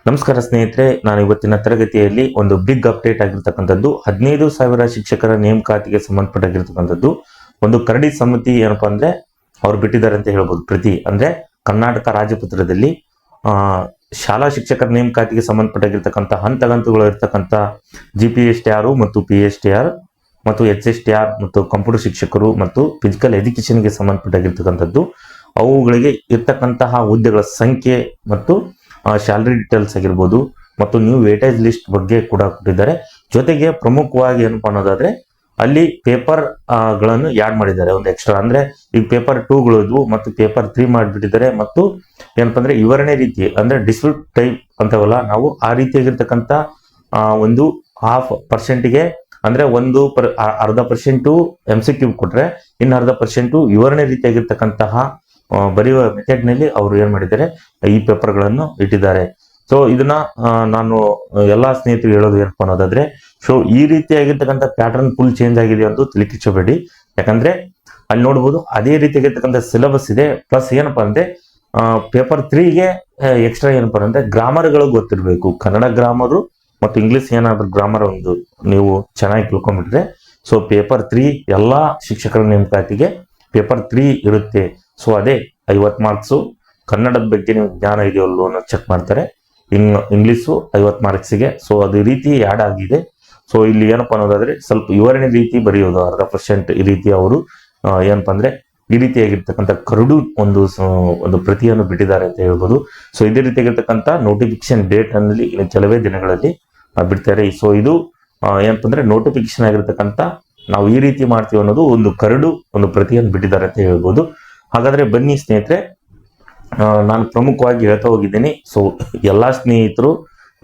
ನಮಸ್ಕಾರ ಸ್ನೇಹಿತರೆ, ನಾನು ಇವತ್ತಿನ ತರಗತಿಯಲ್ಲಿ ಒಂದು ಬಿಗ್ ಅಪ್ಡೇಟ್ ಆಗಿರ್ತಕ್ಕಂಥದ್ದು 15,000 ಶಿಕ್ಷಕರ ನೇಮಕಾತಿಗೆ ಸಂಬಂಧಪಟ್ಟಾಗಿರ್ತಕ್ಕಂಥದ್ದು ಒಂದು ಕರಡಿ ಸಮಿತಿ ಏನಪ್ಪಾ ಅಂದ್ರೆ ಅವ್ರು ಬಿಟ್ಟಿದ್ದಾರೆ ಅಂತ ಹೇಳ್ಬೋದು. ಅಂದ್ರೆ ಕರ್ನಾಟಕ ರಾಜ್ಯಪತ್ರದಲ್ಲಿ ಶಾಲಾ ಶಿಕ್ಷಕರ ನೇಮಕಾತಿಗೆ ಸಂಬಂಧಪಟ್ಟಾಗಿರ್ತಕ್ಕಂಥ ಹಂತಗಳು ಇರ್ತಕ್ಕಂಥ GPSTR ಮತ್ತು PSTR ಮತ್ತು HSTR ಮತ್ತು ಕಂಪ್ಯೂಟರ್ ಶಿಕ್ಷಕರು ಮತ್ತು ಫಿಸಿಕಲ್ ಎಜುಕೇಶನ್ಗೆ ಸಂಬಂಧಪಟ್ಟಾಗಿರ್ತಕ್ಕಂಥದ್ದು ಅವುಗಳಿಗೆ ಇರ್ತಕ್ಕಂತಹ ಹುದ್ದೆಗಳ ಸಂಖ್ಯೆ ಮತ್ತು ಸ್ಯಾಲರಿ ಡೀಟೇಲ್ಸ್ ಆಗಿರ್ಬೋದು ಮತ್ತು ನ್ಯೂ ವೇಟೇಜ್ ಲಿಸ್ಟ್ ಬಗ್ಗೆ ಕೂಡ ಕೊಟ್ಟಿದ್ದಾರೆ. ಜೊತೆಗೆ ಪ್ರಮುಖವಾಗಿ ಏನಪ್ಪಾ ಅನ್ನೋದಾದ್ರೆ ಅಲ್ಲಿ ಪೇಪರ್ ಗಳನ್ನು ಯಾಡ್ ಮಾಡಿದ್ದಾರೆ ಒಂದು ಎಕ್ಸ್ಟ್ರಾ. ಅಂದ್ರೆ ಈಗ ಪೇಪರ್ 2ಗಳು ಇದ್ವು ಮತ್ತು ಪೇಪರ್ 3 ಮಾಡಿಬಿಟ್ಟಿದ್ದಾರೆ. ಮತ್ತು ಏನಪ್ಪಾ ಅಂದ್ರೆ ವಿವರಣೆ ರೀತಿ ಅಂದ್ರೆ ಡಿಸ್ಪ್ಯೂಟ್ ಟೈಪ್ ಅಂತವಲ್ಲ ನಾವು ಆ ರೀತಿಯಾಗಿರ್ತಕ್ಕಂಥ ಒಂದು 0.5%ಗೆ ಅಂದ್ರೆ ಅರ್ಧ % MCQ ಕೊಟ್ರೆ ಇನ್ನು ಅರ್ಧ % ವಿವರಣೆ ರೀತಿಯಾಗಿರ್ತಕ್ಕಂತಹ ಬರೆಯುವ ಮೆಥಡ್ ನಲ್ಲಿ ಅವರು ಏನ್ ಮಾಡಿದ್ದಾರೆ ಈ ಪೇಪರ್ ಗಳನ್ನು ಇಟ್ಟಿದ್ದಾರೆ. ಸೊ ಇದನ್ನ ನಾನು ಎಲ್ಲಾ ಸ್ನೇಹಿತರು ಹೇಳೋದು ಏನಪ್ಪಾ ಅನ್ನೋದಾದ್ರೆ, ಸೊ ಈ ರೀತಿಯಾಗಿರ್ತಕ್ಕಂಥ ಪ್ಯಾಟರ್ನ್ ಫುಲ್ ಚೇಂಜ್ ಆಗಿದೆ ಅಂತ ತಿಳಿಕಿಚ್ಚಬೇಡಿ. ಯಾಕಂದ್ರೆ ಅಲ್ಲಿ ನೋಡ್ಬೋದು ಅದೇ ರೀತಿಯಾಗಿರ್ತಕ್ಕಂಥ ಸಿಲೆಬಸ್ ಇದೆ. ಪ್ಲಸ್ ಏನಪ್ಪಾ ಅಂದ್ರೆ ಪೇಪರ್ 3ಗೆ ಎಕ್ಸ್ಟ್ರಾ ಏನಪ್ಪಾ ಅಂದ್ರೆ ಗ್ರಾಮರ್ಗಳು ಗೊತ್ತಿರಬೇಕು. ಕನ್ನಡ ಗ್ರಾಮರು ಮತ್ತು ಇಂಗ್ಲಿಷ್ ಏನಾದ್ರು ಗ್ರಾಮರ್ ಒಂದು ನೀವು ಚೆನ್ನಾಗಿ ತಿಳ್ಕೊಂಡ್ಬಿಟ್ರೆ ಸೊ ಪೇಪರ್ 3 ಎಲ್ಲಾ ಶಿಕ್ಷಕರ ನೇಮಕಾತಿಗೆ ಪೇಪರ್ 3 ಇರುತ್ತೆ. ಸೊ ಅದೇ 50 ಮಾರ್ಕ್ಸು ಕನ್ನಡದ ಬಗ್ಗೆ ನೀವು ಜ್ಞಾನ ಇದೆಯಲ್ಲೋ ಅನ್ನೋ ಚೆಕ್ ಮಾಡ್ತಾರೆ. ಇಂಗ್ಲಿಷು 50 ಮಾರ್ಕ್ಸಿಗೆ. ಸೊ ಅದು ರೀತಿ ಆಡ್ ಆಗಿದೆ. ಸೊ ಇಲ್ಲಿ ಏನಪ್ಪಾ ಅನ್ನೋದಾದ್ರೆ ಸ್ವಲ್ಪ ವಿವರಣೆ ರೀತಿ ಬರೆಯೋದು ಅರ್ಧ % ಈ ರೀತಿ ಅವರು ಏನಪ್ಪಾ ಅಂದ್ರೆ ಈ ರೀತಿಯಾಗಿರ್ತಕ್ಕಂಥ ಕರಡು ಒಂದು ಪ್ರತಿಯನ್ನು ಬಿಟ್ಟಿದ್ದಾರೆ ಅಂತ ಹೇಳ್ಬೋದು. ಸೊ ಇದೇ ರೀತಿಯಾಗಿರ್ತಕ್ಕಂಥ ನೋಟಿಫಿಕೇಶನ್ ಡೇಟ್ ಅನ್ನಲ್ಲಿ ಕೆಲವೇ ದಿನಗಳಲ್ಲಿ ಬಿಡ್ತಾರೆ. ಸೊ ಇದು ಏನಪ್ಪಾ ಅಂದ್ರೆ ನೋಟಿಫಿಕೇಶನ್ ಆಗಿರ್ತಕ್ಕಂಥ ನಾವು ಈ ರೀತಿ ಮಾಡ್ತೀವಿ ಅನ್ನೋದು ಒಂದು ಕರಡು ಒಂದು ಪ್ರತಿಯನ್ನು ಬಿಟ್ಟಿದ್ದಾರೆ ಅಂತ ಹೇಳ್ಬೋದು. ಹಾಗಾದ್ರೆ ಬನ್ನಿ ಸ್ನೇಹಿತರೆ, ನಾನು ಪ್ರಮುಖವಾಗಿ ಹೇಳ್ತಾ ಹೋಗಿದ್ದೀನಿ. ಸೊ ಎಲ್ಲಾ ಸ್ನೇಹಿತರು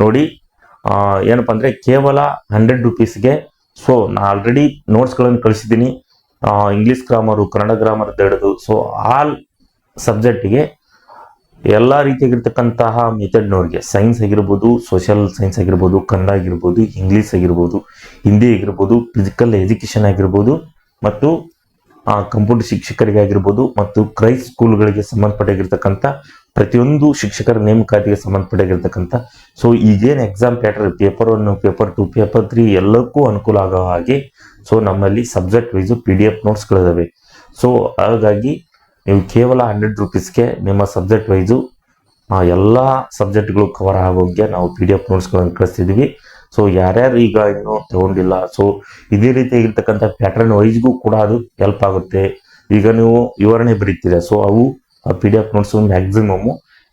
ನೋಡಿ ಏನಪ್ಪಾ ಅಂದ್ರೆ ಕೇವಲ 100 ರೂಪೀಸ್ಗೆ ಸೊ ನಾ ಆಲ್ರೆಡಿ ನೋಟ್ಸ್ಗಳನ್ನು ಕಳಿಸಿದ್ದೀನಿ. ಇಂಗ್ಲಿಷ್ ಗ್ರಾಮರು ಕನ್ನಡ ಗ್ರಾಮರ್ ಹಿಡಿದು ಸೊ ಆಲ್ ಸಬ್ಜೆಕ್ಟ್ಗೆ ಎಲ್ಲಾ ರೀತಿಯಾಗಿರ್ತಕ್ಕಂತಹ ಮೆಥಡ್ನವ್ರಿಗೆ ಸೈನ್ಸ್ ಆಗಿರ್ಬೋದು, ಸೋಷಿಯಲ್ ಸೈನ್ಸ್ ಆಗಿರ್ಬೋದು, ಕನ್ನಡ ಆಗಿರ್ಬೋದು, ಇಂಗ್ಲಿಷ್ ಆಗಿರ್ಬೋದು, ಹಿಂದಿ ಆಗಿರ್ಬೋದು, ಫಿಸಿಕಲ್ ಎಜುಕೇಶನ್ ಆಗಿರ್ಬೋದು ಮತ್ತು ಕಂಪ್ಯೂಟರ್ ಶಿಕ್ಷಕರಿಗೆ ಆಗಿರ್ಬೋದು ಮತ್ತು ಕ್ರೈಸ್ಟ್ ಸ್ಕೂಲ್ಗಳಿಗೆ ಸಂಬಂಧಪಟ್ಟಾಗಿರ್ತಕ್ಕಂಥ ಪ್ರತಿಯೊಂದು ಶಿಕ್ಷಕರ ನೇಮಕಾತಿಗೆ ಸಂಬಂಧಪಟ್ಟಾಗಿರ್ತಕ್ಕಂಥ ಸೊ ಈಗೇನು exam pattern paper 1 paper 2 paper 3 ಎಲ್ಲಕ್ಕೂ ಅನುಕೂಲ ಆಗೋ ಹಾಗೆ ಸೊ ನಮ್ಮಲ್ಲಿ ಸಬ್ಜೆಕ್ಟ್ ವೈಸು PDF ನೋಟ್ಸ್ಗಳಿದಾವೆ. ಸೊ ಹಾಗಾಗಿ ನೀವು ಕೇವಲ 100 ರೂಪೀಸ್ಗೆ ನಿಮ್ಮ ಸಬ್ಜೆಕ್ಟ್ ವೈಸು ಎಲ್ಲ ಸಬ್ಜೆಕ್ಟ್ಗಳು ಕವರ್ ಆಗೋಕ್ಕೆ ನಾವು PDF ನೋಟ್ಸ್ಗಳನ್ನು ಕಳಿಸ್ತಿದ್ದೀವಿ. ಸೊ ಯಾರ್ಯಾರು ಈಗ ಇನ್ನೂ ತಗೊಂಡಿಲ್ಲ ಸೊ ಇದೇ ರೀತಿಯಾಗಿರ್ತಕ್ಕಂಥ ಪ್ಯಾಟರ್ನ್ ವೈಸ್ಗೂ ಕೂಡ ಅದು ಹೆಲ್ಪ್ ಆಗುತ್ತೆ. ಈಗ ನೀವು ವಿವರಣೆ ಬರೀತೀರಾ ಸೊ ಅವು PDF ನೋಟ್ಸ್ ಮ್ಯಾಕ್ಸಿಮಮ್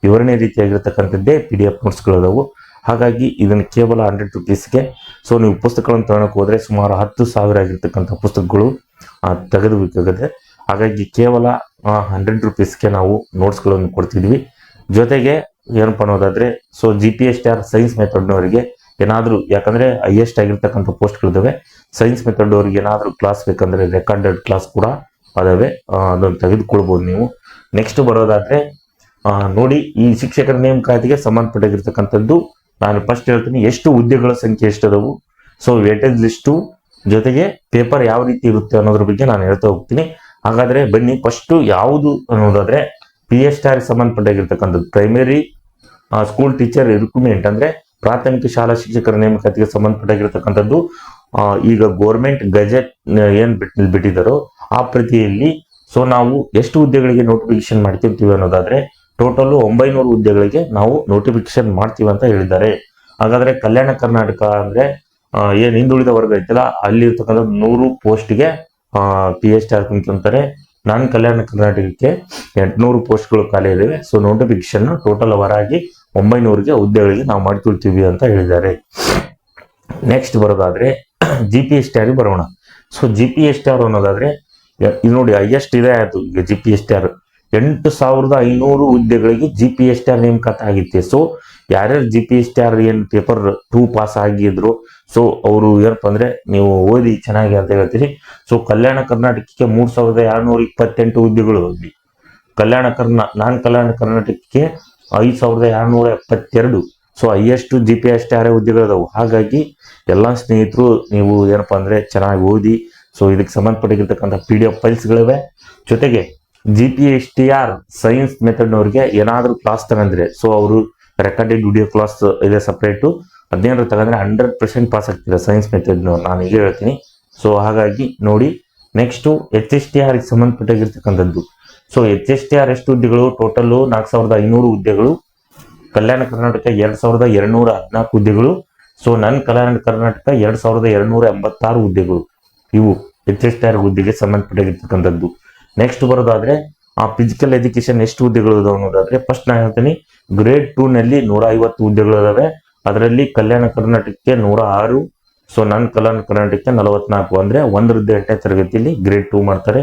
ವಿವರಣೆ ರೀತಿಯಾಗಿರ್ತಕ್ಕಂಥದ್ದೇ PDF ನೋಟ್ಸ್ಗಳಿದಾವು. ಹಾಗಾಗಿ ಇದನ್ನು ಕೇವಲ 100 ರೂಪೀಸ್ಗೆ ಸೊ ನೀವು ಪುಸ್ತಕಗಳನ್ನು ತಗೊಳಕ್ ಹೋದ್ರೆ ಸುಮಾರು 10,000 ಆಗಿರ್ತಕ್ಕಂಥ ಪುಸ್ತಕಗಳು ತೆಗೆದುಬೇಕಾಗುತ್ತೆ. ಹಾಗಾಗಿ ಕೇವಲ 100 ರೂಪೀಸ್ಗೆ ನಾವು ನೋಟ್ಸ್ಗಳನ್ನು ಕೊಡ್ತಿದ್ವಿ. ಜೊತೆಗೆ ಏನಪ್ಪಾ ಅನ್ನೋದಾದ್ರೆ ಸೊ GPSTR ಸೈನ್ಸ್ ಮೆಥಡ್ನವರಿಗೆ ಏನಾದ್ರು ಯಾಕಂದ್ರೆ ಹೈಯೆಸ್ಟ್ ಆಗಿರ್ತಕ್ಕಂಥ ಪೋಸ್ಟ್ಗಳಿದಾವೆ. ಸೈನ್ಸ್ ಮೆಥಡ್ ಅವ್ರಿಗೆ ಏನಾದ್ರು ಕ್ಲಾಸ್ ಬೇಕಂದ್ರೆ ರೆಕಾರ್ಡೆಡ್ ಕ್ಲಾಸ್ ಕೂಡ ಅದಾವೆ, ಅದನ್ನು ತೆಗೆದುಕೊಳ್ಬಹುದು ನೀವು. ನೆಕ್ಸ್ಟ್ ಬರೋದಾದ್ರೆ ನೋಡಿ ಈ ಶಿಕ್ಷಕರ ನೇಮಕಾತಿಗೆ ಸಂಬಂಧಪಟ್ಟಿರ್ತಕ್ಕಂಥದ್ದು ನಾನು ಫಸ್ಟ್ ಹೇಳ್ತೀನಿ ಎಷ್ಟು ಹುದ್ದೆಗಳ ಸಂಖ್ಯೆ ಎಷ್ಟದವು, ಸೊ ವೇಟೇಜ್ ಲಿಸ್ಟು ಜೊತೆಗೆ ಪೇಪರ್ ಯಾವ ರೀತಿ ಇರುತ್ತೆ ಅನ್ನೋದ್ರ ಬಗ್ಗೆ ನಾನು ಹೇಳ್ತಾ ಹೋಗ್ತೀನಿ. ಹಾಗಾದ್ರೆ ಬನ್ನಿ ಫಸ್ಟ್ ಯಾವುದು ಅನ್ನೋದಾದ್ರೆ PSTR ಸಂಬಂಧಪಟ್ಟಾಗಿರ್ತಕ್ಕಂಥದ್ದು ಪ್ರೈಮರಿ ಸ್ಕೂಲ್ ಟೀಚರ್ ರಿಕ್ರೂಟ್ಮೆಂಟ್ ಅಂದ್ರೆ ಪ್ರಾಥಮಿಕ ಶಾಲಾ ಶಿಕ್ಷಕರ ನೇಮಕಾತಿಗೆ ಸಂಬಂಧಪಟ್ಟಾಗಿರ್ತಕ್ಕಂಥದ್ದು. ಈಗ ಗೋರ್ಮೆಂಟ್ ಗಜೆಟ್ ಏನ್ ಬಿಟ್ಟಿದ್ದಾರೋ ಆ ಪ್ರತಿಯಲ್ಲಿ ಸೊ ನಾವು ಎಷ್ಟು ಹುದ್ದೆಗಳಿಗೆ ನೋಟಿಫಿಕೇಶನ್ ಮಾಡ್ತಿರ್ತೀವಿ ಅನ್ನೋದಾದ್ರೆ ಟೋಟಲ್ 900 ಹುದ್ದೆಗಳಿಗೆ ನಾವು ನೋಟಿಫಿಕೇಶನ್ ಮಾಡ್ತೀವಿ ಅಂತ ಹೇಳಿದ್ದಾರೆ. ಹಾಗಾದ್ರೆ ಕಲ್ಯಾಣ ಕರ್ನಾಟಕ ಅಂದ್ರೆ ಏನ್ ಹಿಂದುಳಿದ ವರ್ಗ ಐತಲ್ಲ ಅಲ್ಲಿ ಇರ್ತಕ್ಕಂಥ 100 ಪೋಸ್ಟ್ಗೆ PSTR ಅಂತಾರೆ. ನಾನ್ ಕಲ್ಯಾಣ ಕರ್ನಾಟಕಕ್ಕೆ 800 ಪೋಸ್ಟ್ಗಳು ಖಾಲಿ ಇದಾವೆ. ಸೊ ನೋಟಿಫಿಕೇಶನ್ ಟೋಟಲ್ ಹೊರಗೆ 900ಗೆ ಹುದ್ದೆಗಳಿಗೆ ನಾವು ಮಾಡ್ಕೊಳ್ತೀವಿ ಅಂತ ಹೇಳಿದ್ದಾರೆ. ನೆಕ್ಸ್ಟ್ ಬರೋದಾದ್ರೆ GPSTR ಬರೋಣ. ಸೊ GPSTR ಅನ್ನೋದಾದ್ರೆ ಇದು ನೋಡಿ ಹೈಯೆಸ್ಟ್ ಇದೆ ಆಯ್ತು. ಈಗ GPSTR 8,500 ಹುದ್ದೆಗಳಿಗೆ GPSTR ನೇಮಕಾತಿ ಆಗಿತ್ತೆ. ಸೊ ಯಾರ್ಯಾರು GPSTR ಏನ್ ಪೇಪರ್ 2 ಪಾಸ್ ಆಗಿದ್ರು ಸೊ ಅವರು ಏನಪ್ಪ ಅಂದ್ರೆ ನೀವು ಓದಿ ಚೆನ್ನಾಗಿ ಅಂತ ಹೇಳ್ತೀರಿ. ಸೊ ಕಲ್ಯಾಣ ಕರ್ನಾಟಕಕ್ಕೆ 3,228 ಹುದ್ದೆಗಳು ಹೋಗಿ ನಾನ್ ಕಲ್ಯಾಣ ಕರ್ನಾಟಕಕ್ಕೆ 5,272 ಸೊ ಹೈಯೆಸ್ಟ್ GPSTR ಹುದ್ದೆಗಳಿದಾವು. ಹಾಗಾಗಿ ಎಲ್ಲಾ ಸ್ನೇಹಿತರು ನೀವು ಏನಪ್ಪಾ ಅಂದ್ರೆ ಚೆನ್ನಾಗಿ ಓದಿ. ಸೊ ಇದಕ್ಕೆ ಸಂಬಂಧಪಟ್ಟಿರ್ತಕ್ಕಂಥ PDF ಫೈಲ್ಸ್ಗಳಿವೆ. ಜೊತೆಗೆ GPSTR ಸೈನ್ಸ್ ಮೆಥಡ್ನವ್ರಿಗೆ ಏನಾದರೂ ಕ್ಲಾಸ್ ತಗೊಂಡ್ರೆ ಸೊ ಅವರು ರೆಕಾರ್ಡೆಡ್ ವಿಡಿಯೋ ಕ್ಲಾಸ್ ಇದೆ ಸಪ್ರೇಟು. 15 ತಗೊಂಡ್ರೆ 100% ಪಾಸ್ ಆಗ್ತೀರಾ ಸೈನ್ಸ್ ಮೆಥಡ್ ನಾನು ಈಗ ಹೇಳ್ತೀನಿ. ಸೊ ಹಾಗಾಗಿ ನೋಡಿ. ನೆಕ್ಸ್ಟು HSTR ಗೆ ಸಂಬಂಧಪಟ್ಟಾಗಿರ್ತಕ್ಕಂಥದ್ದು. ಸೊ HSTR ಎಷ್ಟು ಹುದ್ದೆಗಳು? ಟೋಟಲ್ 4500 ಹುದ್ದೆಗಳು. ಕಲ್ಯಾಣ ಕರ್ನಾಟಕ 2214 ಹುದ್ದೆಗಳು. ಸೊ ನನ್ನ ಕಲ್ಯಾಣ ಕರ್ನಾಟಕ 2286 ಹುದ್ದೆಗಳು. ಇವು HSTR ಹುದ್ದೆಗೆ ಸಂಬಂಧಪಟ್ಟಿರ್ತಕ್ಕಂಥದ್ದು. ನೆಕ್ಸ್ಟ್ ಬರೋದಾದ್ರೆ ಆ ಫಿಸಿಕಲ್ ಎಜುಕೇಶನ್ ಎಷ್ಟು ಹುದ್ದೆಗಳು ಇದಾವೆ ಅನ್ನೋದಾದ್ರೆ ಫಸ್ಟ್ ನಾನು ಹೇಳ್ತೀನಿ. ಗ್ರೇಡ್ 2 ನಲ್ಲಿ 150 ಹುದ್ದೆಗಳು ಇದಾವೆ. ಅದರಲ್ಲಿ ಕಲ್ಯಾಣ ಕರ್ನಾಟಕಕ್ಕೆ 106. ಸೊ ನನ್ನ ಕಲ್ಯಾಣ ಕರ್ನಾಟಕಕ್ಕೆ 44. ಅಂದ್ರೆ 1ರಿಂದ 8ನೇ ತರಗತಿಯಲ್ಲಿ ಗ್ರೇಡ್ 2 ಮಾಡ್ತಾರೆ.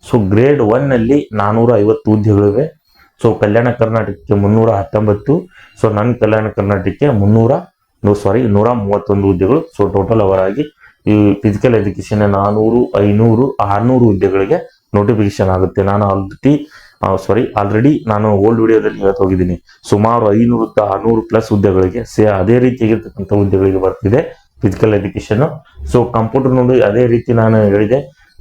ಸೊ ಗ್ರೇಡ್ 1 ನಲ್ಲಿ 450 ಹುದ್ದೆಗಳಿವೆ. ಸೊ ಕಲ್ಯಾಣ ಕರ್ನಾಟಕಕ್ಕೆ 319. ಸೊ ನನ್ನ ಕಲ್ಯಾಣ ಕರ್ನಾಟಕಕ್ಕೆ 131 ಹುದ್ದೆಗಳು. ಸೊ ಟೋಟಲ್ ಅವರಾಗಿ ಈ ಫಿಸಿಕಲ್ ಎಜುಕೇಶನ್ 400, 500, 600 ಹುದ್ದೆಗಳಿಗೆ ನೋಟಿಫಿಕೇಶನ್ ಆಗುತ್ತೆ. ನಾನು ಆಲ್ರೆಡಿ ನಾನು ಓಲ್ಡ್ ವಿಡಿಯೋದಲ್ಲಿ ಹೇಳ್ತಾ ಹೋಗಿದ್ದೀನಿ. ಸುಮಾರು 500 600 ಪ್ಲಸ್ ಹುದ್ದೆಗಳಿಗೆ ಅದೇ ರೀತಿಯಾಗಿರ್ತಕ್ಕಂಥ ಹುದ್ದೆಗಳಿಗೆ ಬರ್ತಿದೆ ಫಿಸಿಕಲ್ ಎಜುಕೇಶನ್. ಸೊ ಕಂಪ್ಯೂಟರ್ ನೋಡಿ ಅದೇ ರೀತಿ ನಾನು ಹೇಳಿದೆ.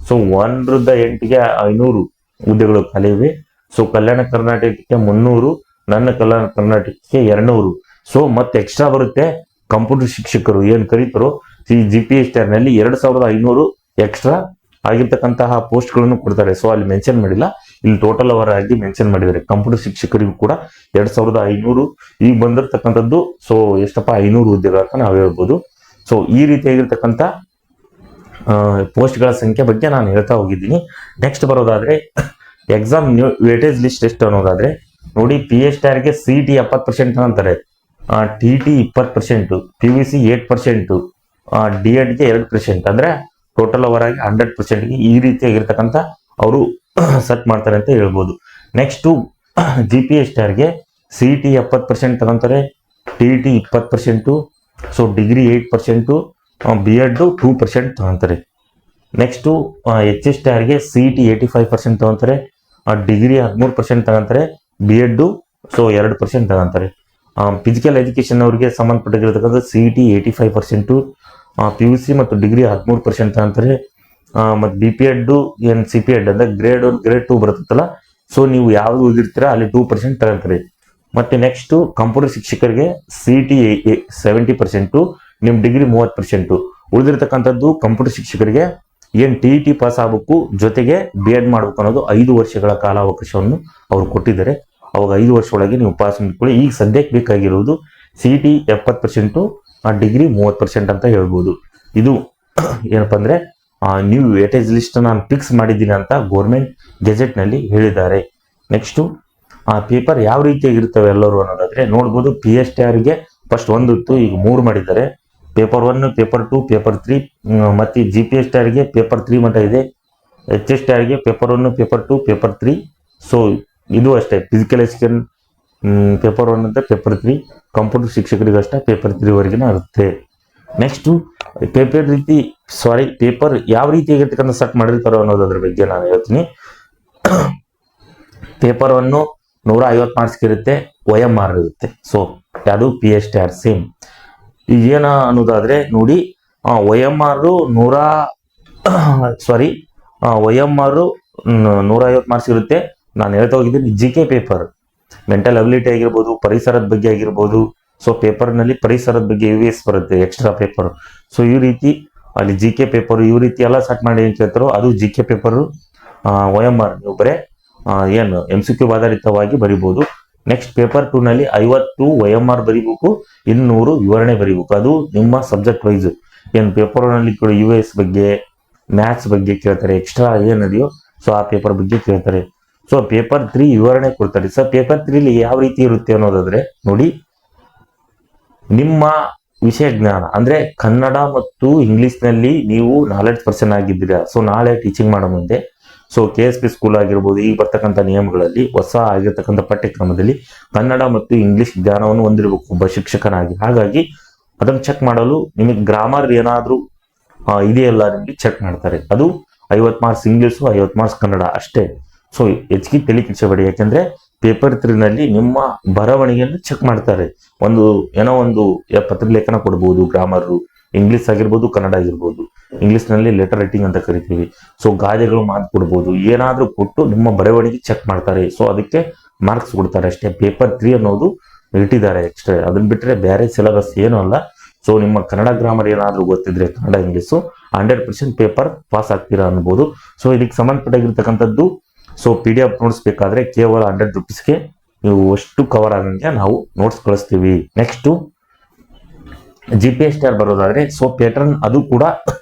ಸೊ 1ರಿಂದ 8ಗೆ 500 ಹುದ್ದೆಗಳು ಖಾಲಿ ಇವೆ. ಸೊ ಕಲ್ಯಾಣ ಕರ್ನಾಟಕಕ್ಕೆ 300, ನನ್ನ ಕಲ್ಯಾಣ ಕರ್ನಾಟಕಕ್ಕೆ 200. ಸೊ ಮತ್ತೆ ಎಕ್ಸ್ಟ್ರಾ ಬರುತ್ತೆ ಕಂಪ್ಯೂಟರ್ ಶಿಕ್ಷಕರು ಏನ್ ಕರೀತಾರೋ GPSTR ನಲ್ಲಿ 2500 ಎಕ್ಸ್ಟ್ರಾ ಆಗಿರ್ತಕ್ಕಂತಹ ಪೋಸ್ಟ್ ಗಳನ್ನು ಕೊಡ್ತಾರೆ. ಸೊ ಅಲ್ಲಿ ಮೆನ್ಷನ್ ಮಾಡಿಲ್ಲ, ಇಲ್ಲಿ ಟೋಟಲ್ ಅವರಾಗಿ ಮೆನ್ಷನ್ ಮಾಡಿದ್ದಾರೆ. ಕಂಪ್ಯೂಟರ್ ಶಿಕ್ಷಕರಿಗೂ ಕೂಡ 2500 ಈಗ ಬಂದಿರತಕ್ಕಂಥದ್ದು. ಸೊ ಎಷ್ಟಪ್ಪ 500 ಹುದ್ದೆಗಳು ಅಂತ ನಾವು ಹೇಳ್ಬೋದು. ಸೊ ಈ ರೀತಿಯಾಗಿರ್ತಕ್ಕಂಥ ಪೋಸ್ಟ್ಗಳ ಸಂಖ್ಯೆ ಬಗ್ಗೆ ನಾನು ಹೇಳ್ತಾ ಹೋಗಿದ್ದೀನಿ. ನೆಕ್ಸ್ಟ್ ಬರೋದಾದ್ರೆ ಎಕ್ಸಾಮ್ ವೇಟೇಜ್ ಲಿಸ್ಟ್ ಎಷ್ಟು ಅನ್ನೋದಾದ್ರೆ ನೋಡಿ. PSTR ಗೆ CET 70% ಅಂತಾರೆ, TT 20%, PVC 8%, D.Ed ಗೆ 2%. ಅಂದ್ರೆ ಟೋಟಲ್ ಅವರಾಗಿ 100% ಗೆ ಈ ರೀತಿಯಾಗಿರ್ತಕ್ಕಂಥ ಅವರು ಸೆಟ್ ಮಾಡ್ತಾರೆ ಅಂತ ಹೇಳ್ಬೋದು. ನೆಕ್ಸ್ಟ್ GPSTR ಗೆ CET 70% ತಗೊಂತಾರೆ, TT 20%, ಸೊ ಡಿಗ್ರಿ 8%, B.Ed 2% ತಗೊಂತಾರೆ. ನೆಕ್ಸ್ಟ್ HSTR ಗೆ CET 85% ತಗೊಂತಾರೆ, ಡಿಗ್ರಿ 13% ತಗೊಂತಾರೆ, B.Ed ಸೊ 2% ತಗೊಂತಾರೆ. ಫಿಸಿಕಲ್ ಎಜುಕೇಶನ್ ಅವರಿಗೆ ಸಂಬಂಧಪಟ್ಟಿರ್ತಕ್ಕಂಥ CET 85%, PUC ಮತ್ತು ಡಿಗ್ರಿ 13% ತಗೊಂತಾರೆ. ಮತ್ತು BPED ಏನ್ CPED ಅಂದ್ರೆ ಗ್ರೇಡ್ 1 ಗ್ರೇಡ್ 2 ಬರುತ್ತಲ್ಲ. ಸೊ ನೀವು ಯಾವ್ದು ಓದಿರ್ತೀರಾ ಅಲ್ಲಿ 2% ತಗೊಂತಾರೆ. ಮತ್ತೆ ನೆಕ್ಸ್ಟ್ ಕಂಪ್ಯೂಟರ್ ಶಿಕ್ಷಕರಿಗೆ CET 70%, ನಿಮ್ ಡಿಗ್ರಿ 30%. ಉಳಿದಿರ್ತಕ್ಕಂಥದ್ದು ಕಂಪ್ಯೂಟರ್ ಶಿಕ್ಷಕರಿಗೆ ಏನ್ TET ಪಾಸ್ ಆಗ್ಬೇಕು, ಜೊತೆಗೆ B.Ed ಮಾಡ್ಬೇಕು ಅನ್ನೋದು 5 ವರ್ಷಗಳ ಕಾಲಾವಕಾಶವನ್ನು ಅವ್ರು ಕೊಟ್ಟಿದ್ದಾರೆ. ಅವಾಗ 5 ವರ್ಷ ಒಳಗೆ ನೀವು ಪಾಸ್ ಮಾಡ್ಕೊಳ್ಳಿ. ಈಗ ಸದ್ಯಕ್ಕೆ ಬೇಕಾಗಿರುವುದು CET 70%, ಡಿಗ್ರಿ 30% ಅಂತ ಹೇಳ್ಬೋದು. ಇದು ಏನಪ್ಪಾ ಅಂದ್ರೆ ನೀವು ವೇಟೇಜ್ ಲಿಸ್ಟ್ ನಾನು ಫಿಕ್ಸ್ ಮಾಡಿದ್ದೀನಿ ಅಂತ ಗೌರ್ಮೆಂಟ್ ಗೆಜೆಟ್ ನಲ್ಲಿ ಹೇಳಿದ್ದಾರೆ. ನೆಕ್ಸ್ಟ್ ಪೇಪರ್ ಯಾವ ರೀತಿಯಾಗಿರ್ತವೆ ಎಲ್ಲರೂ ಅನ್ನೋದಾದ್ರೆ ನೋಡ್ಬೋದು. PSTR ಗೆ ಫಸ್ಟ್ 1 ಇತ್ತು, ಈಗ 3 ಮಾಡಿದ್ದಾರೆ. Paper 1, paper 2, paper 3. ಮತ್ತೆ GPSTR ಗೆ ಪೇಪರ್ 3 ಮಟ್ಟ ಇದೆ. HSTR ಗೆ ಪೇಪರ್ 1, ಪೇಪರ್ 2, ಪೇಪರ್ 3. ಸೊ ಇದು ಅಷ್ಟೇ. ಫಿಸಿಕಲ್ ಎಜುಕೇಶನ್ ಪೇಪರ್ 1 ಅಂತ ಪೇಪರ್ 3, ಕಂಪ್ಯೂಟರ್ ಶಿಕ್ಷಕರಿಗೆ ಅಷ್ಟೇ ಪೇಪರ್ 3 ವರೆಗಿನ ಇರುತ್ತೆ. ನೆಕ್ಸ್ಟ್ ಪೇಪರ್ ಯಾವ ರೀತಿಯಾಗಿರ್ತಕ್ಕಂಥ ಸೆಟ್ ಮಾಡಿರ್ತಾರೋ ಅನ್ನೋದ್ರ ಬಗ್ಗೆ ನಾನು ಹೇಳ್ತೀನಿ. ಪೇಪರ್ 1 150 ಮಾರ್ಕ್ಸ್ ಇರುತ್ತೆ, OMR ಇರುತ್ತೆ. ಸೊ ಯಾವುದು PSTR ಸೇಮ್. ಈಗ ಏನ ಅನ್ನೋದಾದ್ರೆ ನೋಡಿ, OMR 150 ಮಾರ್ಕ್ಸ್ ಇರುತ್ತೆ. ನಾನು ಹೇಳ್ತಾ ಹೋಗಿದ್ದೀನಿ GK ಪೇಪರ್, ಮೆಂಟಲ್ ಅಬಿಲಿಟಿ ಆಗಿರ್ಬೋದು, ಪರಿಸರದ ಬಗ್ಗೆ ಆಗಿರ್ಬೋದು. ಸೊ ಪೇಪರ್ ನಲ್ಲಿ ಪರಿಸರದ ಬಗ್ಗೆ UVS ಬರುತ್ತೆ ಎಕ್ಸ್ಟ್ರಾ ಪೇಪರ್. ಸೊ ಈ ರೀತಿ ಅಲ್ಲಿ GK ಪೇಪರ್ ಈ ರೀತಿ ಎಲ್ಲ ಸೆಟ್ ಮಾಡಿ ಏನ್ ಕೇಳ್ತಾರೋ ಅದು GK ಪೇಪರ್. OMR ನೀವು ಬರೇ ಏನು MCQ ಆಧಾರಿತವಾಗಿ ಬರಿಬಹುದು. ನೆಕ್ಸ್ಟ್ ಪೇಪರ್ 2 ನಲ್ಲಿ 50 OMR ಬರಿಬೇಕು, 200 ವಿವರಣೆ ಬರಿಬೇಕು. ಅದು ನಿಮ್ಮ ಸಬ್ಜೆಕ್ಟ್ ವೈಸ್. ಏನ್ ಪೇಪರ್ ನಲ್ಲಿ UVS ಬಗ್ಗೆ, ಮ್ಯಾಥ್ಸ್ ಬಗ್ಗೆ ಕೇಳ್ತಾರೆ, ಎಕ್ಸ್ಟ್ರಾ ಏನ್ ನಡೆಯೋ ಸೊ ಆ ಪೇಪರ್ ಬಗ್ಗೆ ಕೇಳ್ತಾರೆ. ಸೊ ಪೇಪರ್ 3 ವಿವರಣೆ ಕೊಡ್ತಾರೆ. ಸೊ ಪೇಪರ್ 3 ಯಾವ ರೀತಿ ಇರುತ್ತೆ ಅನ್ನೋದಾದ್ರೆ ನೋಡಿ, ನಿಮ್ಮ ವಿಷಯ ಜ್ಞಾನ ಅಂದ್ರೆ ಕನ್ನಡ ಮತ್ತು ಇಂಗ್ಲಿಷ್ ನಲ್ಲಿ ನೀವು ನಾಲೆಡ್ಜ್ ಪರ್ಸನ್ ಆಗಿದ್ದೀರಾ. ಸೊ ನಾಳೆ ಟೀಚಿಂಗ್ ಮಾಡೋ ಮುಂದೆ ಸೊ KSP ಸ್ಕೂಲ್ ಆಗಿರ್ಬೋದು, ಈಗ ಬರ್ತಕ್ಕಂಥ ನಿಯಮಗಳಲ್ಲಿ ಹೊಸ ಆಗಿರ್ತಕ್ಕಂಥ ಪಠ್ಯಕ್ರಮದಲ್ಲಿ ಕನ್ನಡ ಮತ್ತು ಇಂಗ್ಲಿಷ್ ಜ್ಞಾನವನ್ನು ಹೊಂದಿರಬೇಕು ಒಬ್ಬ ಶಿಕ್ಷಕನಾಗಿ. ಹಾಗಾಗಿ ಅದನ್ನು ಚೆಕ್ ಮಾಡಲು ನಿಮಗೆ ಗ್ರಾಮರ್ ಏನಾದ್ರೂ ಇದೆಯಲ್ಲ ನಿಮಗೆ ಚೆಕ್ ಮಾಡ್ತಾರೆ. ಅದು 50 ಮಾರ್ಕ್ಸ್ ಇಂಗ್ಲಿಷ್, 50 ಮಾರ್ಕ್ಸ್ ಕನ್ನಡ ಅಷ್ಟೇ. ಸೊ ಹೆಚ್ಚಿಗೆ ತಲೆ ಕೆಡಿಸಬೇಡಿ, ಯಾಕಂದ್ರೆ ಪೇಪರ್ 3 ನಲ್ಲಿ ನಿಮ್ಮ ಬರವಣಿಗೆಯನ್ನು ಚೆಕ್ ಮಾಡ್ತಾರೆ. ಒಂದು ಪತ್ರ ಲೇಖನ ಕೊಡ್ಬೋದು, ಗ್ರಾಮರ್ ಇಂಗ್ಲಿಷ್ ಆಗಿರ್ಬೋದು, ಕನ್ನಡ ಆಗಿರ್ಬೋದು. ಇಂಗ್ಲಿಷ್ ನಲ್ಲಿ ಲೆಟರ್ ರೈಟಿಂಗ್ ಅಂತ ಕರಿತೀವಿ. ಸೊ ಗಾದೆಗಳು ಮಾತು ಕೊಡ್ಬೋದು, ಏನಾದ್ರೂ ಕೊಟ್ಟು ನಿಮ್ಮ ಬರವಣಿಗೆ ಚೆಕ್ ಮಾಡ್ತಾರೆ. ಸೊ ಅದಕ್ಕೆ ಮಾರ್ಕ್ಸ್ ಕೊಡ್ತಾರೆ ಅಷ್ಟೇ. ಪೇಪರ್ 3 ಅನ್ನೋದು ಇಟ್ಟಿದ್ದಾರೆ ಎಕ್ಸ್ಟ್ರಾ. ಅದನ್ನ ಬಿಟ್ಟರೆ ಬೇರೆ ಸಿಲೆಬಸ್ ಏನೂ ಅಲ್ಲ. ಸೊ ನಿಮ್ಮ ಕನ್ನಡ ಗ್ರಾಮರ್ ಏನಾದರೂ ಗೊತ್ತಿದ್ರೆ ಕನ್ನಡ ಇಂಗ್ಲೀಷು 100% ಪೇಪರ್ ಪಾಸ್ ಆಗ್ತೀರಾ ಅನ್ಬೋದು. ಸೊ ಇದಕ್ಕೆ ಸಂಬಂಧಪಟ್ಟಾಗಿರ್ತಕ್ಕಂಥದ್ದು ಸೊ PDF ನೋಟ್ಸ್ ಬೇಕಾದ್ರೆ ಕೇವಲ 100 ರೂಪೀಸ್ಗೆ ನೀವು ಅಷ್ಟು ಕವರ್ ಆಗಂಗೆ ನಾವು ನೋಟ್ಸ್ ಕಳಿಸ್ತೀವಿ. ನೆಕ್ಸ್ಟು GPSTR ಬರೋದಾದ್ರೆ ಸೊ ಪ್ಯಾಟರ್ನ್ ಅದು ಕೂಡ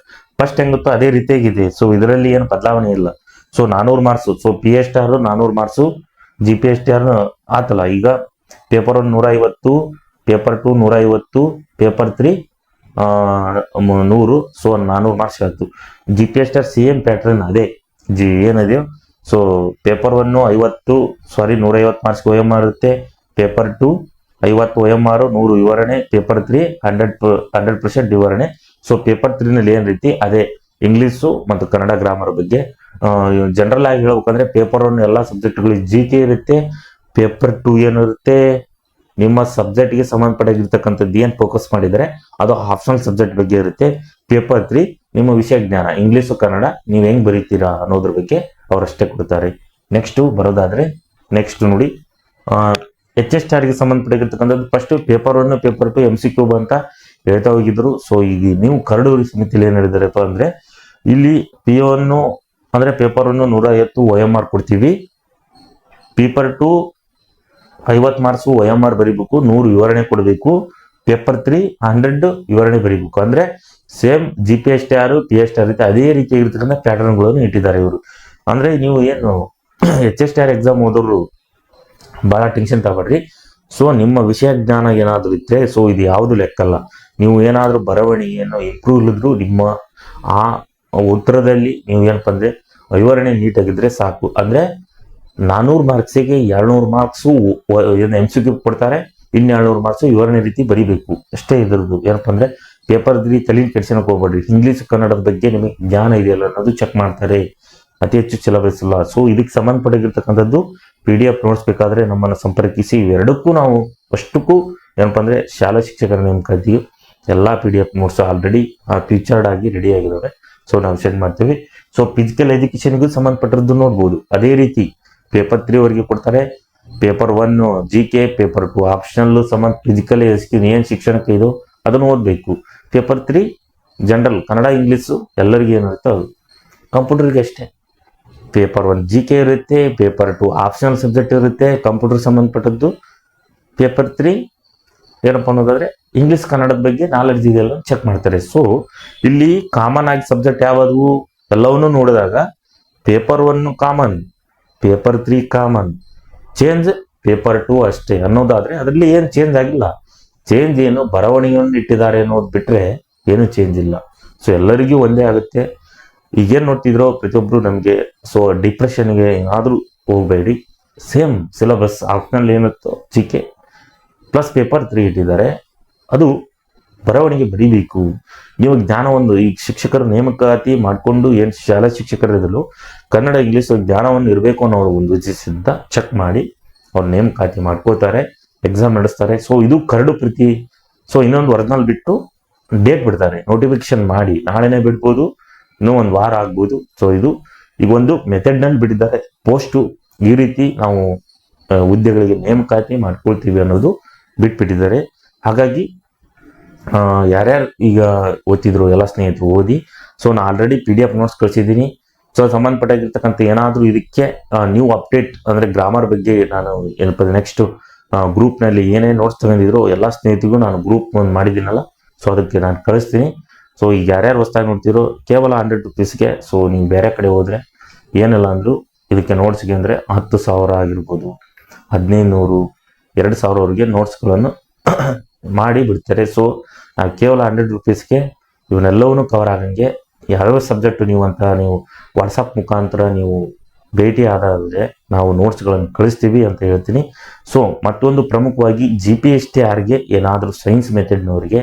ಫಸ್ಟ್ ಹೆಂಗುತ್ತೋ ಅದೇ ರೀತಿಯಾಗಿದೆ. ಸೊ ಇದರಲ್ಲಿ ಏನು ಬದಲಾವಣೆ ಇಲ್ಲ. So 400 marks. So PSTR 400 marks, GPSTR ಆತಲ್ಲ. ಈಗ paper 1 150, paper 2 150, paper 3 100. So 400 marks ಆಯ್ತು. GPSTR ಸೇಮ್ ಪ್ಯಾಟರ್ನ್ ಅದೇ ಏನಿದೆಯೋ. ಸೊ ಪೇಪರ್ 1 150 ಮಾರ್ಕ್ಸ್ OMR ಇರುತ್ತೆ. ಪೇಪರ್ 2 50 OMR 100 ವಿವರಣೆ. ಪೇಪರ್ 3 100% ವಿವರಣೆ. ಸೊ ಪೇಪರ್ 3 ನಲ್ಲಿ ಏನ್ ರೀತಿ ಅದೇ ಇಂಗ್ಲಿಷು ಮತ್ತು ಕನ್ನಡ ಗ್ರಾಮರ್ ಬಗ್ಗೆ. ಜನರಲ್ ಆಗಿ ಹೇಳ್ಬೇಕಂದ್ರೆ ಪೇಪರ್ 1 ಎಲ್ಲ ಸಬ್ಜೆಕ್ಟ್ಗಳು GK ಇರುತ್ತೆ. ಪೇಪರ್ 2 ಏನಿರುತ್ತೆ ನಿಮ್ಮ ಸಬ್ಜೆಕ್ಟ್ಗೆ ಸಂಬಂಧಪಟ್ಟಿರ್ತಕ್ಕಂಥದ್ದು ಏನ್ ಫೋಕಸ್ ಮಾಡಿದರೆ ಅದು ಆಪ್ಷನಲ್ ಸಬ್ಜೆಕ್ಟ್ ಬಗ್ಗೆ ಇರುತ್ತೆ. ಪೇಪರ್ 3 ನಿಮ್ಮ ವಿಷಯ ಜ್ಞಾನ ಇಂಗ್ಲಿಷು ಕನ್ನಡ ನೀವು ಹೆಂಗ್ ಬರೀತೀರಾ ಅನ್ನೋದ್ರ ಬಗ್ಗೆ ಅವರಷ್ಟೇ ಕೊಡ್ತಾರೆ. ನೆಕ್ಸ್ಟ್ ಬರೋದಾದ್ರೆ ನೆಕ್ಸ್ಟ್ ನೋಡಿ HSTR ಗೆ ಸಂಬಂಧಪಟ್ಟಿರ್ತಕ್ಕಂಥದ್ದು ಫಸ್ಟ್ ಪೇಪರ್ 1 ಪೇಪರ್ 2 MCQ ಅಂತ ಹೇಳ್ತಾ ಹೋಗಿದ್ರು. ಸೊ ಈಗ ನೀವು ಕರಡು ಸಮಿತಿಯಲ್ಲಿ ಏನ್ ಹೇಳಿದಾರಪ್ಪ ಅಂದ್ರೆ ಇಲ್ಲಿ PO1 ಅಂದ್ರೆ ಪೇಪರ್ 1 150 OMR ಕೊಡ್ತೀವಿ. ಪೇಪರ್ 2 50 ಮಾರ್ಕ್ಸ್ OMR ಬರೀಬೇಕು, 100 ವಿವರಣೆ ಕೊಡಬೇಕು. ಪೇಪರ್ 3 100 ವಿವರಣೆ ಬರೀಬೇಕು. ಅಂದ್ರೆ ಸೇಮ್ GPSTR PSTR ಇರುತ್ತೆ ಅದೇ ರೀತಿ ಇರ್ತಕ್ಕಂಥ ಪ್ಯಾಟರ್ನ್ ಗಳನ್ನು ಇಟ್ಟಿದ್ದಾರೆ ಇವರು. ಅಂದ್ರೆ ನೀವು ಏನು HSTR ಎಕ್ಸಾಮ್ ಓದೋರು ಬಹಳ ಟೆನ್ಷನ್ ತಗೊಳ್ರಿ. ಸೊ ನಿಮ್ಮ ವಿಷಯ ಜ್ಞಾನ ಏನಾದ್ರು ಇದ್ರೆ ಸೊ ಇದು ಯಾವುದು ಲೆಕ್ಕಲ್ಲ. ನೀವು ಏನಾದ್ರೂ ಬರವಣಿಗೆಯನ್ನು ಇಂಪ್ರೂವ್ ಇಲ್ಲಿದ್ರು ನಿಮ್ಮ ಆ ಉತ್ತರದಲ್ಲಿ ನೀವು ಏನಪ್ಪ ಅಂದ್ರೆ ವಿವರಣೆ ನೀಟಾಗಿದ್ರೆ ಸಾಕು. ಅಂದ್ರೆ 400 ಮಾರ್ಕ್ಸಿಗೆ 200 ಮಾರ್ಕ್ಸು MCQ ಕೊಡ್ತಾರೆ, ಇನ್ನು 200 ಮಾರ್ಕ್ಸು ವಿವರಣೆ ರೀತಿ ಬರಿಬೇಕು ಅಷ್ಟೇ. ಇದ್ರದ್ದು ಏನಪ್ಪ ಅಂದ್ರೆ ಪೇಪರ್ 3 ತಲೆ ಕೆಡ್ಸೋಕೆ ಹೋಗ್ಬೇಡ್ರಿ. ಇಂಗ್ಲಿಷ್ ಕನ್ನಡದ ಬಗ್ಗೆ ನಿಮಗೆ ಜ್ಞಾನ ಇದೆಯಲ್ಲ ಅನ್ನೋದು ಚೆಕ್ ಮಾಡ್ತಾರೆ. ಅತಿ ಹೆಚ್ಚು ಸಿಲೆಬಸ್ ಇಲ್ಲ. ಸೊ ಇದಕ್ಕೆ ಸಂಬಂಧಪಟ್ಟಿರ್ತಕ್ಕಂಥದ್ದು PDF ನೋಟ್ಸ್ ಬೇಕಾದ್ರೆ ನಮ್ಮನ್ನು ಸಂಪರ್ಕಿಸಿ. ಇವೆರಡಕ್ಕೂ ನಾವು ಅಷ್ಟಕ್ಕೂ ಏನಪ್ಪ ಅಂದ್ರೆ ಶಾಲಾ ಶಿಕ್ಷಕರ ನೇಮಕಾತಿಯು ಎಲ್ಲಾ PDF ನೋಟ್ಸ್ ಆಲ್ರೆಡಿ ಫೀಚರ್ಡ್ ಆಗಿ ರೆಡಿ ಆಗಿದಾವೆ. ಸೊ ನಾವು ಸೆಂಡ್ ಮಾಡ್ತೀವಿ. ಸೊ ಫಿಸಿಕಲ್ ಎಜುಕೇಶನ್ಗೂ ಸಂಬಂಧಪಟ್ಟದ್ದು ನೋಡ್ಬೋದು. ಅದೇ ರೀತಿ ಪೇಪರ್ 3 ವರೆಗೆ ಕೊಡ್ತಾರೆ. ಪೇಪರ್ 1 GK, ಪೇಪರ್ 2 ಆಪ್ಷನಲ್ ಸಂಬಂಧ ಫಿಸಿಕಲ್ ಏನ್ ಶಿಕ್ಷಣಕ್ಕೆ ಇದು ಅದನ್ನು ಓದಬೇಕು. ಪೇಪರ್ 3 ಜನರಲ್ ಕನ್ನಡ ಇಂಗ್ಲಿಷು ಎಲ್ಲರಿಗೂ ಏನಿರುತ್ತೆ ಅದು, ಕಂಪ್ಯೂಟರ್ಗೆ ಅಷ್ಟೇ. ಪೇಪರ್ 1 GK ಇರುತ್ತೆ, ಪೇಪರ್ 2 ಆಪ್ಷನಲ್ ಸಬ್ಜೆಕ್ಟ್ ಇರುತ್ತೆ ಕಂಪ್ಯೂಟರ್ ಸಂಬಂಧಪಟ್ಟದ್ದು. ಪೇಪರ್ 3 ಏನಪ್ಪ ಅನ್ನೋದಾದ್ರೆ ಇಂಗ್ಲಿಷ್ ಕನ್ನಡದ ಬಗ್ಗೆ ನಾಲೆಡ್ಜ್ ಇದೆಲ್ಲ ಚೆಕ್ ಮಾಡ್ತಾರೆ. ಸೊ ಇಲ್ಲಿ ಕಾಮನ್ ಆಗಿ ಸಬ್ಜೆಕ್ಟ್ ಯಾವುದು ಎಲ್ಲವನ್ನೂ ನೋಡಿದಾಗ paper 1 common, paper 3 common, change paper 2 ಅಷ್ಟೇ ಅನ್ನೋದಾದ್ರೆ ಅದರಲ್ಲಿ ಏನು ಚೇಂಜ್ ಆಗಿಲ್ಲ. ಚೇಂಜ್ ಏನು ಬರವಣಿಗೆಯನ್ನು ಇಟ್ಟಿದ್ದಾರೆ ಅನ್ನೋದು ಬಿಟ್ರೆ ಏನು ಚೇಂಜ್ ಇಲ್ಲ. ಸೊ ಎಲ್ಲರಿಗೂ ಒಂದೇ ಆಗುತ್ತೆ. ಈಗೇನು ನೋಡ್ತಿದ್ರೋ ಪ್ರತಿಯೊಬ್ರು ನಮಗೆ. ಸೊ ಡಿಪ್ರೆಷನ್ಗೆ ಏನಾದರೂ ಹೋಗಬೇಡಿ. ಸೇಮ್ ಸಿಲೆಬಸ್ ಆಪ್ಷನಲ್ ಏನಿತ್ತು GK ಪ್ಲಸ್ ಪೇಪರ್ 3 ಇಟ್ಟಿದ್ದಾರೆ. ಅದು ಬರವಣಿಗೆ ಬರೀಬೇಕು. ನೀವು ಜ್ಞಾನ ಒಂದು ಈ ಶಿಕ್ಷಕರ ನೇಮಕಾತಿ ಮಾಡಿಕೊಂಡು ಏನು ಶಾಲಾ ಶಿಕ್ಷಕರಿದ್ರು ಕನ್ನಡ ಇಂಗ್ಲಿಷ್ ಜ್ಞಾನವನ್ನು ಇರಬೇಕು ಅನ್ನೋ ಒಂದು ಉದ್ದೇಶದಿಂದ ಚೆಕ್ ಮಾಡಿ ಅವ್ರು ನೇಮಕಾತಿ ಮಾಡ್ಕೋತಾರೆ, ಎಕ್ಸಾಮ್ ನಡೆಸ್ತಾರೆ. ಸೊ ಇದು ಕರಡು ಪ್ರತಿ. ಸೊ ಇನ್ನೊಂದು ಒರಿಜಿನಲ್ ಬಿಟ್ಟು ಡೇಟ್ ಬಿಡ್ತಾರೆ, ನೋಟಿಫಿಕೇಶನ್ ಮಾಡಿ ನಾಳೆನೇ ಬಿಡ್ಬೋದು, ಇನ್ನೂ ಒಂದು ವಾರ ಆಗ್ಬೋದು. ಸೊ ಇದು ಈಗ ಒಂದು ಮೆಥಡ್ ನಲ್ಲಿ ಬಿಟ್ಟಿದ್ದಾರೆ. ಪೋಸ್ಟು ಈ ರೀತಿ ನಾವು ಹುದ್ದೆಗಳಿಗೆ ನೇಮಕಾತಿ ಮಾಡ್ಕೊಳ್ತೀವಿ ಅನ್ನೋದು ಬಿಟ್ಬಿಟ್ಟಿದ್ದಾರೆ. ಹಾಗಾಗಿ ಯಾರ್ಯಾರು ಈಗ ಓದ್ತಿದ್ರು ಎಲ್ಲ ಸ್ನೇಹಿತರು ಓದಿ. ಸೊ ನಾನು ಆಲ್ರೆಡಿ PDF ನೋಟ್ಸ್ ಕಳಿಸಿದ್ದೀನಿ. ಸೊ ಸಂಬಂಧಪಟ್ಟಾಗಿರ್ತಕ್ಕಂಥ ಏನಾದರೂ ಇದಕ್ಕೆ ನ್ಯೂ ಅಪ್ಡೇಟ್ ಅಂದ್ರೆ ಗ್ರಾಮರ್ ಬಗ್ಗೆ ನಾನು ಏನಪ್ಪ ನೆಕ್ಸ್ಟ್ ಗ್ರೂಪ್ನಲ್ಲಿ ಏನೇನು ನೋಟ್ಸ್ ತಗೊಂಡಿದ್ರು ಎಲ್ಲ ಸ್ನೇಹಿತರಿಗೂ ನಾನು ಗ್ರೂಪ್ ಒಂದು ಮಾಡಿದ್ದೀನಲ್ಲ, ಸೊ ಅದಕ್ಕೆ ನಾನು ಕಳಿಸ್ತೀನಿ. ಸೊ ಈಗ ಯಾರ್ಯಾರು ಹೊಸ್ದಾಗಿ ನೋಡ್ತಿರೋ ಕೇವಲ 100 ರೂಪೀಸ್ಗೆ. ಸೊ ನೀವು ಬೇರೆ ಕಡೆ ಹೋದ್ರೆ ಏನಿಲ್ಲ ಅಂದ್ರು ಇದಕ್ಕೆ ನೋಟ್ಸ್ಗೆ ಅಂದರೆ 10,000 ಆಗಿರ್ಬೋದು, 1500, 2000ವರೆಗೆ ನೋಟ್ಸ್ಗಳನ್ನು ಮಾಡಿ ಬಿಡ್ತಾರೆ. ಸೊ ನಾವು ಕೇವಲ 100 ರೂಪೀಸ್ಗೆ ಇವನ್ನೆಲ್ಲವನ್ನೂ ಕವರ್ ಆಗಂಗೆ ಯಾವ್ಯಾವ ಸಬ್ಜೆಕ್ಟ್ ನೀವು ಅಂತ ನೀವು ವಾಟ್ಸಪ್ ಮುಖಾಂತರ ನೀವು ಭೇಟಿ ಆದಾದರೆ ನಾವು ನೋಟ್ಸ್ಗಳನ್ನು ಕಳಿಸ್ತೀವಿ ಅಂತ ಹೇಳ್ತೀನಿ. ಸೊ ಮತ್ತೊಂದು ಪ್ರಮುಖವಾಗಿ GPSTRಗೆ ಏನಾದರೂ ಸೈನ್ಸ್ ಮೆಥಡ್ನವರಿಗೆ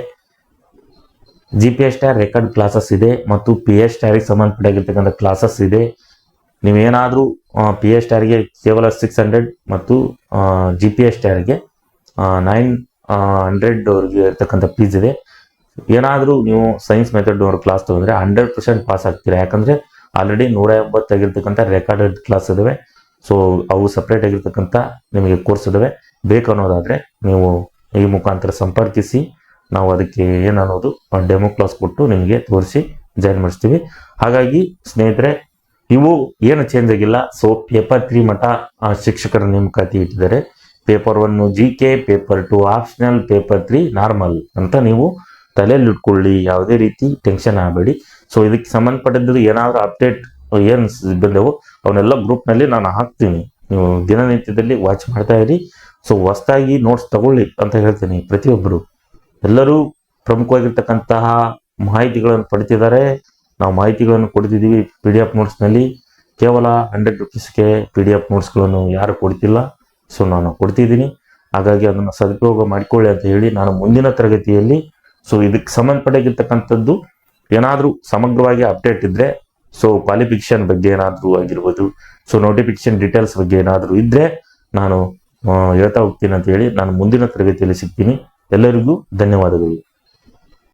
GPSTR ರೆಕಾರ್ಡ್ ಕ್ಲಾಸಸ್ ಇದೆ ಮತ್ತು PSTRಗೆ ಸಂಬಂಧಪಟ್ಟಾಗಿರ್ತಕ್ಕಂಥ ಕ್ಲಾಸಸ್ ಇದೆ. ನೀವೇನಾದರೂ PSTRಗೆ ಕೇವಲ 600 ಮತ್ತು GPSTRಗೆ 900ವರೆಗೆ ಇರ್ತಕ್ಕಂಥ ಫೀಸ್ ಇದೆ. ಏನಾದರೂ ನೀವು ಸೈನ್ಸ್ ಮೆಥಡ್ನವ್ರ ಕ್ಲಾಸ್ ತಗೊಂಡ್ರೆ 100% ಪಾಸ್ ಆಗ್ತೀರಾ. ಯಾಕಂದರೆ ಆಲ್ರೆಡಿ 180 ಆಗಿರ್ತಕ್ಕಂಥ ರೆಕಾರ್ಡೆಡ್ ಕ್ಲಾಸ್ ಇದಾವೆ. ಸೊ ಅವು ಸಪ್ರೇಟ್ ಆಗಿರ್ತಕ್ಕಂಥ ನಿಮಗೆ ಕೋರ್ಸ್ ಇದಾವೆ. ಬೇಕನ್ನೋದಾದರೆ ನೀವು ಈ ಮುಖಾಂತರ ಸಂಪರ್ಕಿಸಿ, ನಾವು ಅದಕ್ಕೆ ಏನನ್ನೋದು ಡೆಮೋ ಕ್ಲಾಸ್ ಕೊಟ್ಟು ನಿಮಗೆ ತೋರಿಸಿ ಜಾಯಿನ್ ಮಾಡಿಸ್ತೀವಿ. ಹಾಗಾಗಿ ಸ್ನೇಹಿತರೆ, ಇವು ಏನು ಚೇಂಜ್ ಆಗಿಲ್ಲ. ಸೊ ಪೇಪರ್ 3 ಮಟ್ಟ ಶಿಕ್ಷಕರ ನೇಮಕಾತಿ ಇಟ್ಟಿದ್ದಾರೆ. Paper 1 GK, paper 2 optional, paper 3 normal ಅಂತ ನೀವು ತಲೆಯಲ್ಲಿ ಇಟ್ಕೊಳ್ಳಿ. ಯಾವುದೇ ರೀತಿ ಟೆನ್ಷನ್ ಆಗಬೇಡಿ. ಸೊ ಇದಕ್ಕೆ ಸಂಬಂಧಪಟ್ಟಿದ್ದು ಏನಾದರೂ ಅಪ್ಡೇಟ್ ಏನು ಬಂದವು ಅವನ್ನೆಲ್ಲ ಗ್ರೂಪ್ನಲ್ಲಿ ನಾನು ಹಾಕ್ತೀನಿ. ನೀವು ದಿನನಿತ್ಯದಲ್ಲಿ ವಾಚ್ ಮಾಡ್ತಾ ಇರಿ. ಸೊ ಹೊಸದಾಗಿ ನೋಟ್ಸ್ ತಗೊಳ್ಳಿ ಅಂತ ಹೇಳ್ತೀನಿ. ಪ್ರತಿಯೊಬ್ಬರು ಎಲ್ಲರೂ ಪ್ರಮುಖವಾಗಿರ್ತಕ್ಕಂತಹ ಮಾಹಿತಿಗಳನ್ನು ಪಡಿತಿದ್ದಾರೆ. ನಾವು ಮಾಹಿತಿಗಳನ್ನು ಕೊಡ್ತಿದ್ದೀವಿ PDF ನೋಟ್ಸ್ನಲ್ಲಿ. ಕೇವಲ 100 ರೂಪೀಸ್ಗೆ PDF ನೋಟ್ಸ್ಗಳನ್ನು ಯಾರು ಕೊಡ್ತಿಲ್ಲ. ಸೊ ನಾನು ಕೊಡ್ತಿದ್ದೀನಿ. ಹಾಗಾಗಿ ಅದನ್ನು ಸದುಪಯೋಗ ಮಾಡಿಕೊಳ್ಳಿ ಅಂತ ಹೇಳಿ ನಾನು ಮುಂದಿನ ತರಗತಿಯಲ್ಲಿ ಸೊ ಇದಕ್ಕೆ ಸಂಬಂಧಪಟ್ಟಿರ್ತಕ್ಕಂಥದ್ದು ಏನಾದರೂ ಸಮಗ್ರವಾಗಿ ಅಪ್ಡೇಟ್ ಇದ್ದರೆ, ಸೊ ಕ್ವಾಲಿಫಿಕೇಶನ್ ಬಗ್ಗೆ ಏನಾದರೂ ಆಗಿರ್ಬೋದು, ಸೊ ನೋಟಿಫಿಕೇಶನ್ ಡೀಟೇಲ್ಸ್ ಬಗ್ಗೆ ಏನಾದರೂ ಇದ್ದರೆ ನಾನು ಹೇಳ್ತಾ ಹೋಗ್ತೀನಿ ಅಂತ ಹೇಳಿ ನಾನು ಮುಂದಿನ ತರಗತಿಯಲ್ಲಿ ಸಿಗ್ತೀನಿ. ಎಲ್ಲರಿಗೂ ಧನ್ಯವಾದಗಳು.